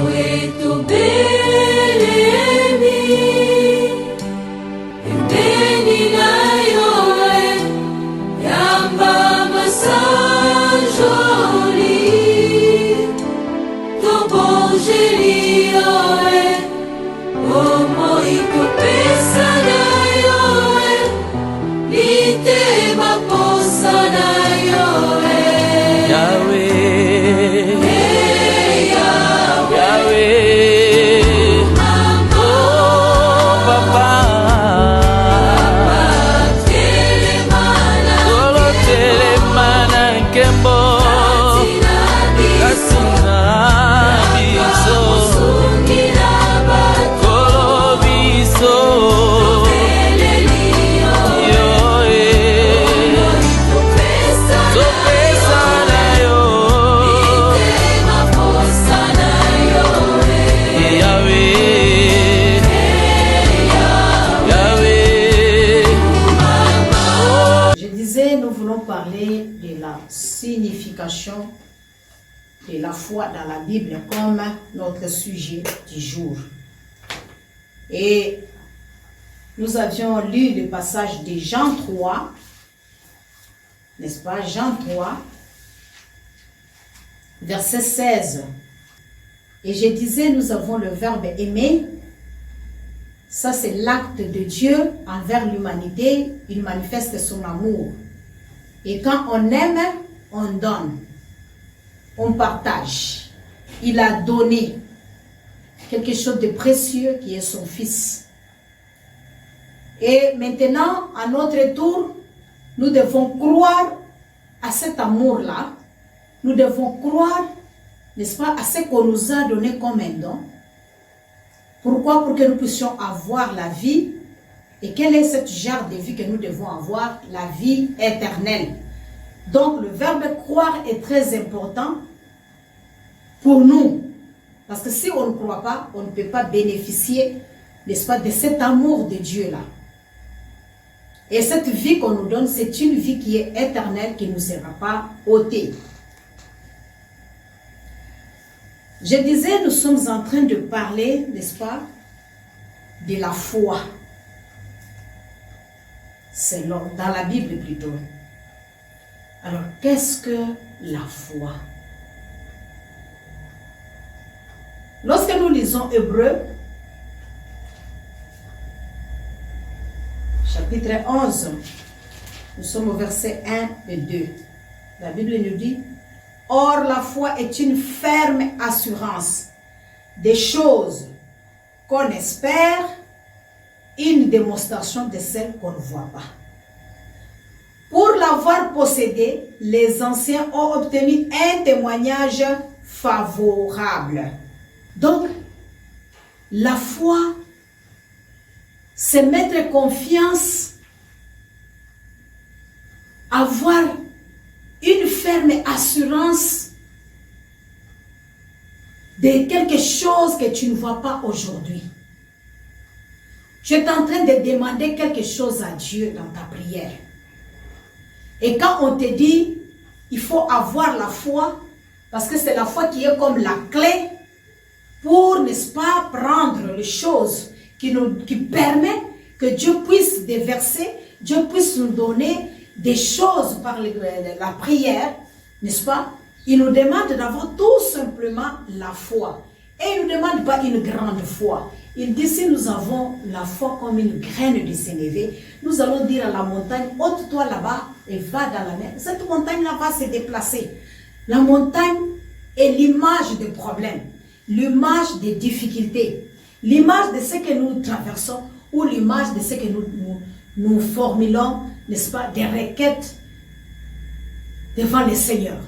wetu belemi, pembeni nayo yamba masajoli, tobongelio omo ikopesa nayo litema posa nayo Yahweh, de la signification de la foi dans la Bible comme notre sujet du jour. Et nous avions lu le passage de Jean 3, n'est-ce pas? Jean 3, verset 16. Et je disais, nous avons le verbe aimer. Ça, c'est l'acte de Dieu envers l'humanité. Il manifeste son amour. Et quand on aime, on donne, on partage. Il a donné quelque chose de précieux qui est son Fils. Et maintenant, à notre tour, nous devons croire à cet amour-là. Nous devons croire, n'est-ce pas, à ce qu'on nous a donné comme un don. Pourquoi? Pour que nous puissions avoir la vie. Et quel est ce genre de vie que nous devons avoir? La vie éternelle. Donc le verbe croire est très important pour nous. Parce que si on ne croit pas, on ne peut pas bénéficier, n'est-ce pas, de cet amour de Dieu-là. Et cette vie qu'on nous donne, c'est une vie qui est éternelle, qui ne nous sera pas ôtée. Je disais, nous sommes en train de parler, n'est-ce pas, de la foi. C'est dans la Bible plutôt. Alors, qu'est-ce que la foi? Lorsque nous lisons Hébreux, chapitre 11, nous sommes au verset 1 et 2. La Bible nous dit, « Or, la foi est une ferme assurance des choses qu'on espère, une démonstration de celles qu'on ne voit pas. » Pour l'avoir possédé, les anciens ont obtenu un témoignage favorable. Donc, la foi, c'est mettre confiance, avoir une ferme assurance de quelque chose que tu ne vois pas aujourd'hui. Tu es en train de demander quelque chose à Dieu dans ta prière. Et quand on te dit, il faut avoir la foi, parce que c'est la foi qui est comme la clé pour, n'est-ce pas, prendre les choses qui permettent que Dieu puisse déverser, Dieu puisse nous donner des choses par la prière, n'est-ce pas? Il nous demande d'avoir tout simplement la foi. Et il ne nous demande pas une grande foi. Il dit, si nous avons la foi comme une graine de sénévé, nous allons dire à la montagne, ôte-toi là-bas et va dans la mer. Cette montagne-là va se déplacer. La montagne est l'image des problèmes, l'image des difficultés, l'image de ce que nous traversons ou l'image de ce que nous formulons, n'est-ce pas, des requêtes devant le Seigneur.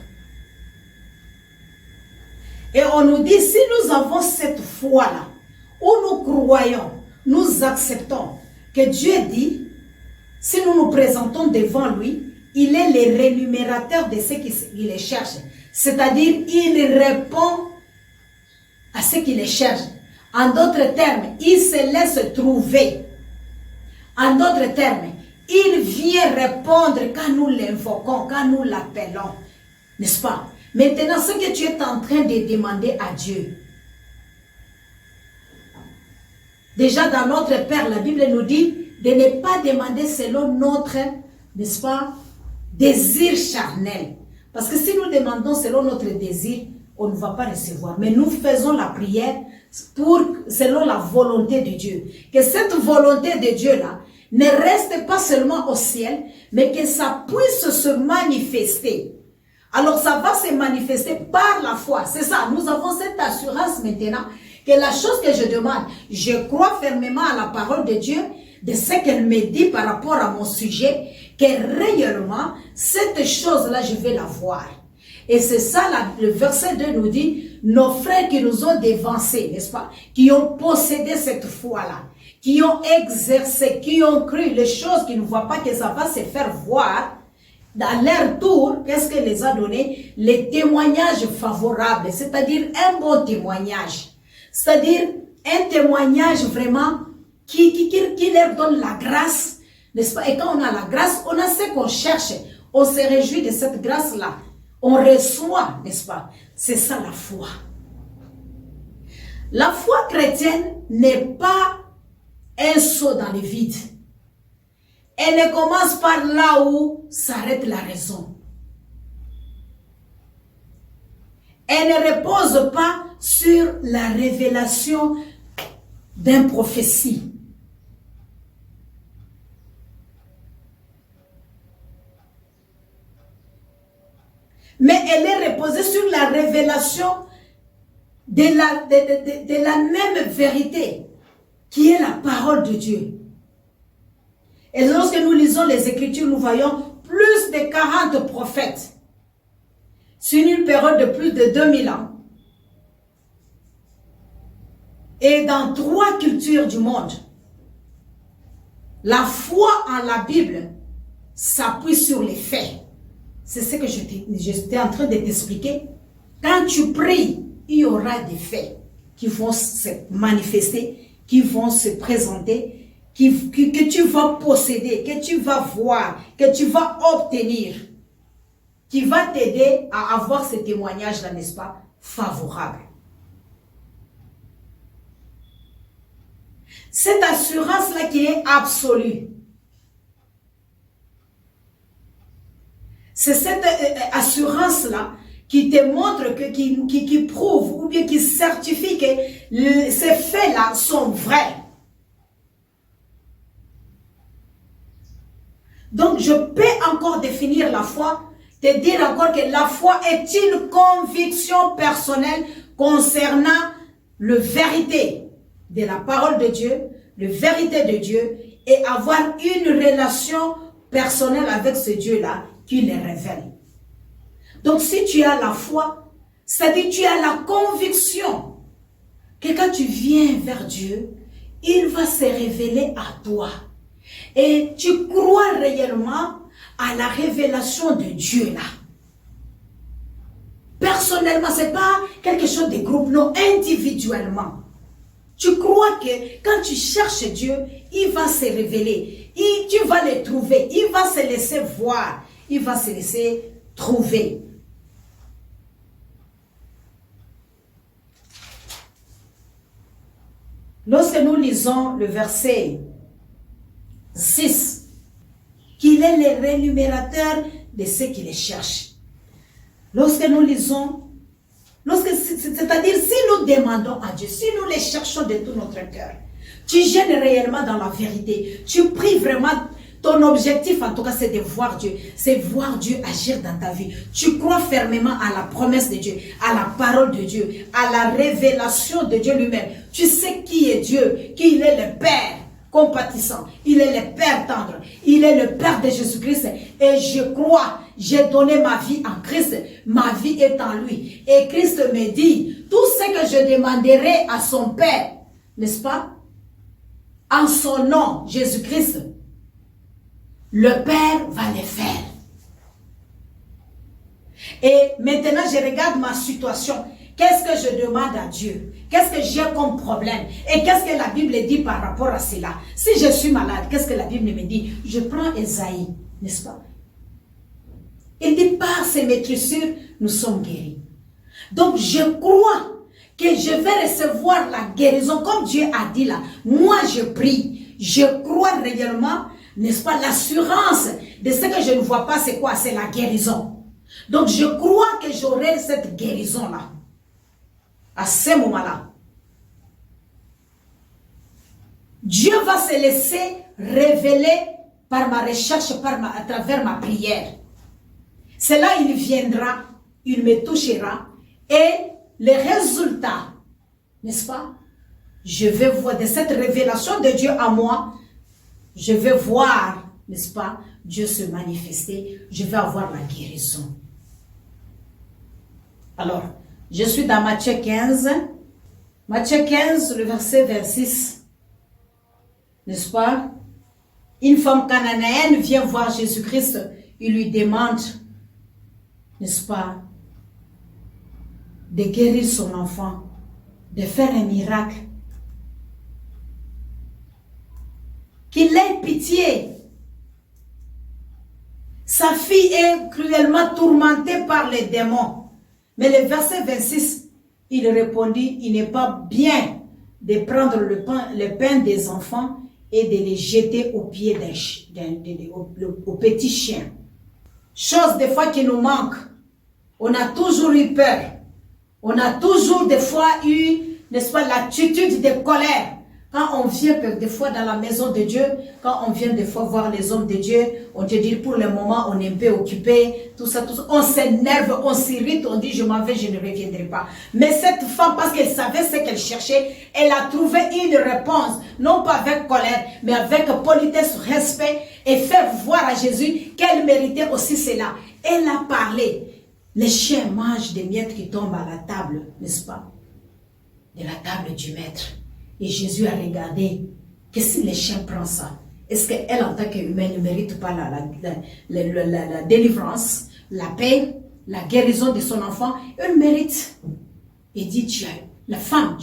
Et on nous dit, si nous avons cette foi-là, où nous croyons, nous acceptons que Dieu dit, si nous nous présentons devant lui, il est le rémunérateur de ce qu'il cherche. C'est-à-dire, il répond à ce qu'il cherche. En d'autres termes, il se laisse trouver. En d'autres termes, il vient répondre quand nous l'invoquons, quand nous l'appelons. N'est-ce pas? Maintenant, ce que tu es en train de demander à Dieu, Déjà dans notre Père, la Bible nous dit de ne pas demander selon notre, n'est-ce pas, désir charnel. Parce que si nous demandons selon notre désir, on ne va pas recevoir. Mais nous faisons la prière selon la volonté de Dieu. Que cette volonté de Dieu-là ne reste pas seulement au ciel, mais que ça puisse se manifester. Alors ça va se manifester par la foi. C'est ça, nous avons cette assurance maintenant que la chose que je demande, je crois fermement à la parole de Dieu, de ce qu'elle me dit par rapport à mon sujet, que réellement, cette chose-là, je vais la voir. Et c'est ça, le verset 2 nous dit, nos frères qui nous ont dévancés, n'est-ce pas, qui ont possédé cette foi-là, qui ont exercé, qui ont cru les choses qu'ils ne voient pas que ça va se faire voir, dans leur tour, qu'est-ce qu'elle les a donné? Les témoignages favorables, c'est-à-dire un bon témoignage. C'est-à-dire un témoignage vraiment qui leur donne la grâce, n'est-ce pas? Et quand on a la grâce, on a ce qu'on cherche. On se réjouit de cette grâce-là. On reçoit, n'est-ce pas? C'est ça la foi. La foi chrétienne n'est pas un saut dans le vide. Elle ne commence par là où s'arrête la raison. Elle ne repose pas sur la révélation d'une prophétie. Mais elle est reposée sur la révélation de la même vérité, qui est la parole de Dieu. Et lorsque nous lisons les Écritures, nous voyons plus de 40 prophètes sur une période de plus de 2000 ans. Et dans 3 cultures du monde, la foi en la Bible s'appuie sur les faits. C'est ce que j'étais en train de t'expliquer. Quand tu pries, il y aura des faits qui vont se manifester, qui vont se présenter, que tu vas posséder, que tu vas voir, que tu vas obtenir, qui va t'aider à avoir ce témoignage-là, n'est-ce pas, favorable. Cette assurance-là qui est absolue, c'est cette assurance-là qui te montre, qui prouve ou bien qui certifie que ces faits-là sont vrais. Donc, je peux encore définir la foi, te dire encore que la foi est une conviction personnelle concernant la vérité de la parole de Dieu, la vérité de Dieu, et avoir une relation personnelle avec ce Dieu-là qui les révèle. Donc, si tu as la foi, c'est-à-dire tu as la conviction que quand tu viens vers Dieu, il va se révéler à toi. Et tu crois réellement à la révélation de Dieu là. Personnellement, ce n'est pas quelque chose de groupe, non, individuellement. Tu crois que quand tu cherches Dieu, il va se révéler. Tu vas le trouver. Il va se laisser voir. Il va se laisser trouver. Lorsque nous lisons le verset 6, qu'il est le rémunérateur de ceux qui les cherchent. Lorsque nous lisons, c'est-à-dire si nous demandons à Dieu, si nous les cherchons de tout notre cœur, tu gênes réellement dans la vérité, tu pries vraiment, ton objectif en tout cas c'est de voir Dieu, c'est voir Dieu agir dans ta vie. Tu crois fermement à la promesse de Dieu, à la parole de Dieu, à la révélation de Dieu lui-même. Tu sais qui est Dieu, qu'il est le Père compatissant, il est le Père tendre, il est le Père de Jésus-Christ, et je crois, j'ai donné ma vie en Christ, ma vie est en lui, et Christ me dit, tout ce que je demanderai à son Père, n'est-ce pas, en son nom, Jésus-Christ, le Père va le faire. Et maintenant je regarde ma situation. Qu'est-ce que je demande à Dieu? Qu'est-ce que j'ai comme problème? Et qu'est-ce que la Bible dit par rapport à cela? Si je suis malade, qu'est-ce que la Bible me dit? Je prends Esaïe, n'est-ce pas? Il dit, par ses maîtrissures, nous sommes guéris. Donc je crois que je vais recevoir la guérison, comme Dieu a dit là. Moi, je prie, je crois réellement, n'est-ce pas, l'assurance de ce que je ne vois pas, c'est quoi? C'est la guérison. Donc, je crois que j'aurai cette guérison-là, à ce moment-là. Dieu va se laisser révéler par ma recherche, à travers ma prière. C'est là il viendra, il me touchera et les résultats, n'est-ce pas? Je vais voir de cette révélation de Dieu à moi, je vais voir, n'est-ce pas, Dieu se manifester, je vais avoir la guérison. Alors, je suis dans Matthieu 15, le verset 26, n'est-ce pas? Une femme cananéenne vient voir Jésus-Christ, il lui demande, n'est-ce pas, de guérir son enfant, de faire un miracle. Qu'il ait pitié. Sa fille est cruellement tourmentée par les démons. Mais le verset 26, il répondit, il n'est pas bien de prendre le pain des enfants et de les jeter aux pieds aux petits chiens. Chose des fois qui nous manque. On a toujours eu peur. On a toujours des fois eu, n'est-ce pas, l'attitude de colère. Quand on vient des fois dans la maison de Dieu, quand on vient des fois voir les hommes de Dieu, on te dit pour le moment on est un peu occupé, tout ça. On s'énerve, on s'irrite, on dit je m'en vais, je ne reviendrai pas. Mais cette femme, parce qu'elle savait ce qu'elle cherchait, elle a trouvé une réponse, non pas avec colère, mais avec politesse, respect, et fait voir à Jésus qu'elle méritait aussi cela. Elle a parlé. Les chiens mangent des miettes qui tombent à la table, n'est-ce pas? De la table du maître. Et Jésus a regardé que si les chiens prennent ça, est-ce qu'elle en tant qu'humaine ne mérite pas la délivrance, la paix, la guérison de son enfant? Elle mérite. Et dit, la femme,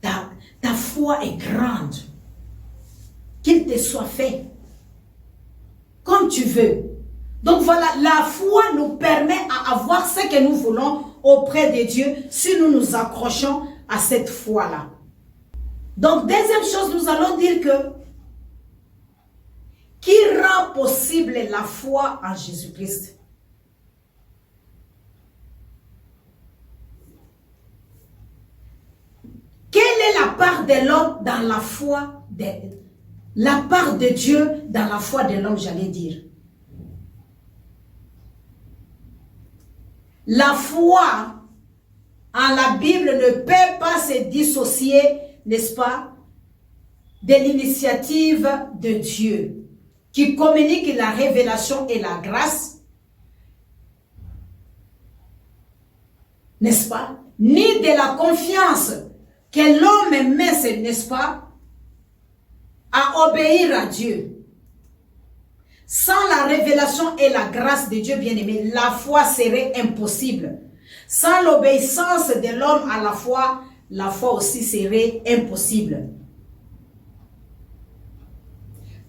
ta foi est grande. Qu'il te soit fait comme tu veux. Donc voilà, la foi nous permet à avoir ce que nous voulons auprès de Dieu si nous nous accrochons à cette foi-là. Donc, deuxième chose, nous allons dire que qui rend possible la foi en Jésus-Christ? Quelle est la part de l'homme dans la foi, la part de Dieu dans la foi de l'homme, j'allais dire? La foi en la Bible ne peut pas se dissocier, n'est-ce pas, de l'initiative de Dieu qui communique la révélation et la grâce, n'est-ce pas, ni de la confiance que l'homme met, n'est-ce pas, à obéir à Dieu. Sans la révélation et la grâce de Dieu bien-aimé, la foi serait impossible. Sans l'obéissance de l'homme à la foi aussi serait impossible.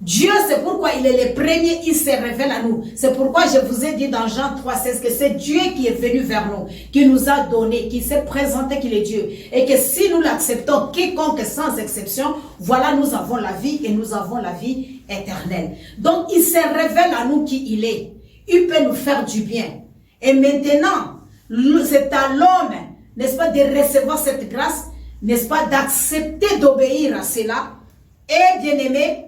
Dieu, c'est pourquoi il est le premier, il se révèle à nous. C'est pourquoi je vous ai dit dans Jean 3,16 que c'est Dieu qui est venu vers nous, qui nous a donné, qui s'est présenté qu'il est Dieu. Et que si nous l'acceptons, quiconque sans exception, voilà, nous avons la vie et nous avons la vie éternelle. Donc, il se révèle à nous qui il est. Il peut nous faire du bien. Et maintenant, c'est à l'homme, n'est-ce pas, de recevoir cette grâce, n'est-ce pas, d'accepter d'obéir à cela. Et bien aimé,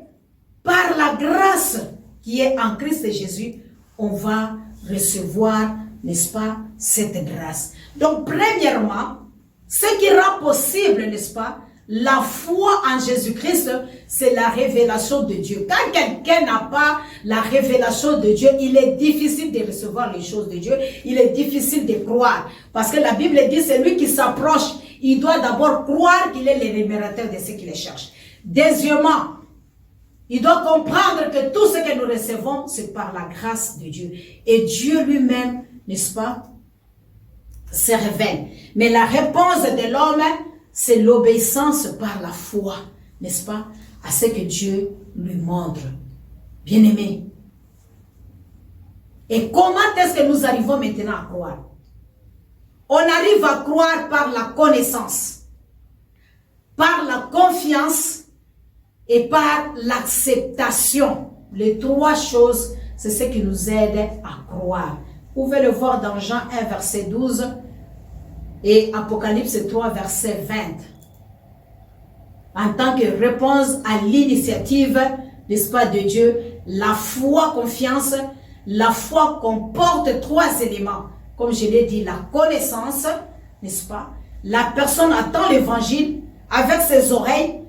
par la grâce qui est en Christ Jésus, on va recevoir, n'est-ce pas, cette grâce. Donc, premièrement, ce qui rend possible, n'est-ce pas, la foi en Jésus-Christ, c'est la révélation de Dieu. Quand quelqu'un n'a pas la révélation de Dieu, il est difficile de recevoir les choses de Dieu. Il est difficile de croire. Parce que la Bible dit, c'est lui qui s'approche. Il doit d'abord croire qu'il est le rémunérateur de ce qu'il cherche. Deuxièmement, il doit comprendre que tout ce que nous recevons, c'est par la grâce de Dieu. Et Dieu lui-même, n'est-ce pas, se révèle. Mais la réponse de l'homme, c'est l'obéissance par la foi, n'est-ce pas, à ce que Dieu lui montre. Bien-aimé. Et comment est-ce que nous arrivons maintenant à croire? On arrive à croire par la connaissance, par la confiance et par l'acceptation. Les trois choses, c'est ce qui nous aide à croire. Vous pouvez le voir dans Jean 1, verset 12 et Apocalypse 3, verset 20. En tant que réponse à l'initiative, n'est-ce pas, de Dieu, la foi, confiance, la foi comporte trois éléments. Comme je l'ai dit, la connaissance, n'est-ce pas? La personne attend l'évangile avec ses oreilles,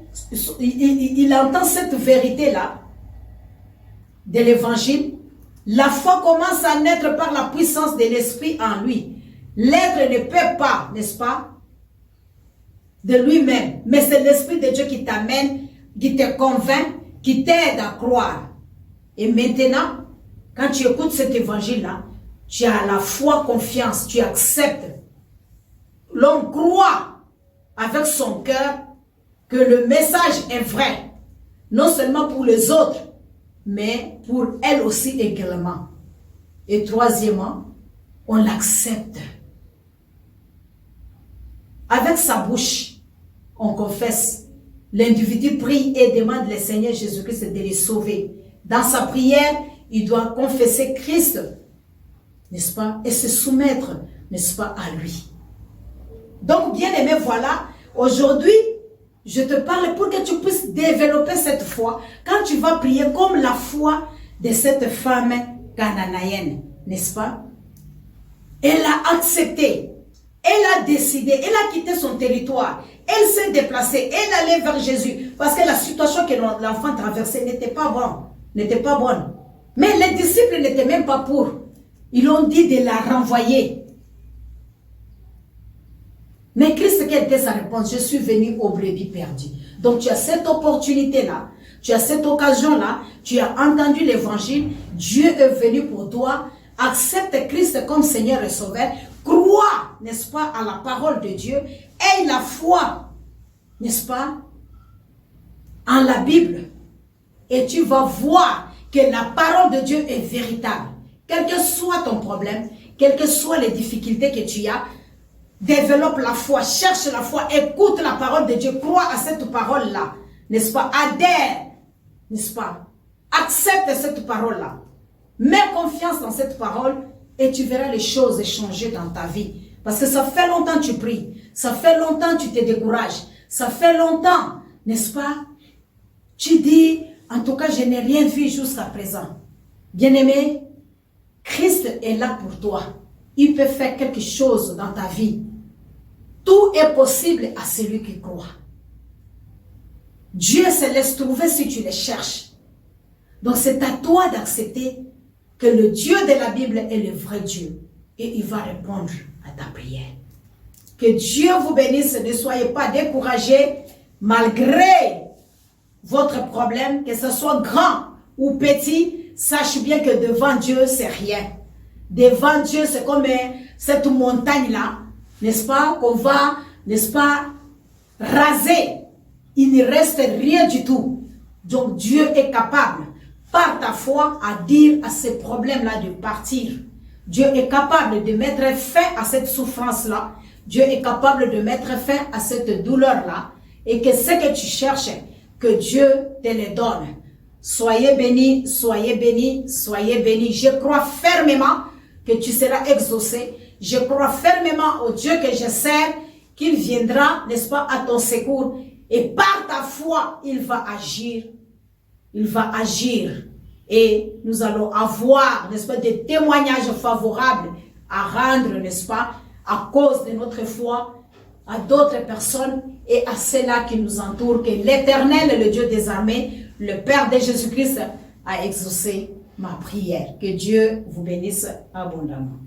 il entend cette vérité-là de l'évangile. La foi commence à naître par la puissance de l'esprit en lui. L'être ne peut pas, n'est-ce pas, de lui-même, mais c'est l'esprit de Dieu qui t'amène, qui te convainc, qui t'aide à croire. Et maintenant, quand tu écoutes cet évangile-là, tu as la foi, confiance, tu acceptes. L'on croit avec son cœur que le message est vrai, non seulement pour les autres, mais pour elle aussi également. Et troisièmement, on l'accepte. Avec sa bouche, on confesse. L'individu prie et demande le Seigneur Jésus-Christ de les sauver. Dans sa prière, il doit confesser Christ, n'est-ce pas, et se soumettre, n'est-ce pas, à lui. Donc, bien aimé, voilà, aujourd'hui, je te parle pour que tu puisses développer cette foi. Quand tu vas prier comme la foi de cette femme cananéenne, n'est-ce pas? Elle a accepté, elle a décidé, elle a quitté son territoire, elle s'est déplacée, elle allait vers Jésus. Parce que la situation que l'enfant traversait n'était pas bonne. Mais les disciples n'étaient même pas pour. Ils ont dit de la renvoyer. Mais Christ, quelle était sa réponse? Je suis venu aux brebis perdues. Donc tu as cette opportunité-là, tu as cette occasion-là, tu as entendu l'évangile, Dieu est venu pour toi, accepte Christ comme Seigneur et Sauveur, crois, n'est-ce pas, à la parole de Dieu, aie la foi, n'est-ce pas, en la Bible, et tu vas voir que la parole de Dieu est véritable. Quel que soit ton problème, quelles que soient les difficultés que tu as, développe la foi, cherche la foi, écoute la parole de Dieu, crois à cette parole-là, n'est-ce pas, adhère, n'est-ce pas, accepte cette parole-là, mets confiance dans cette parole et tu verras les choses changer dans ta vie. Parce que ça fait longtemps que tu pries, ça fait longtemps que tu te décourages, ça fait longtemps, n'est-ce pas, tu dis, en tout cas, je n'ai rien vu jusqu'à présent. Bien-aimé, Christ est là pour toi. Il peut faire quelque chose dans ta vie. Tout est possible à celui qui croit. Dieu se laisse trouver si tu le cherches. Donc c'est à toi d'accepter que le Dieu de la Bible est le vrai Dieu. Et il va répondre à ta prière. Que Dieu vous bénisse. Ne soyez pas découragés malgré votre problème, que ce soit grand ou petit. Sache bien que devant Dieu, c'est rien. Devant Dieu, c'est comme cette montagne-là, n'est-ce pas, qu'on va, n'est-ce pas, raser. Il ne reste rien du tout. Donc Dieu est capable, par ta foi, à dire à ces problèmes-là de partir. Dieu est capable de mettre fin à cette souffrance-là. Dieu est capable de mettre fin à cette douleur-là. Et que ce que tu cherches, que Dieu te le donne. Soyez bénis, soyez bénis, soyez bénis. Je crois fermement que tu seras exaucé. Je crois fermement au Dieu que je sers, qu'il viendra, n'est-ce pas, à ton secours. Et par ta foi, il va agir. Il va agir. Et nous allons avoir, n'est-ce pas, des témoignages favorables à rendre, n'est-ce pas, à cause de notre foi, à d'autres personnes et à ceux-là qui nous entourent, que l'Éternel, le Dieu des armées, le Père de Jésus-Christ, a exaucé ma prière. Que Dieu vous bénisse abondamment.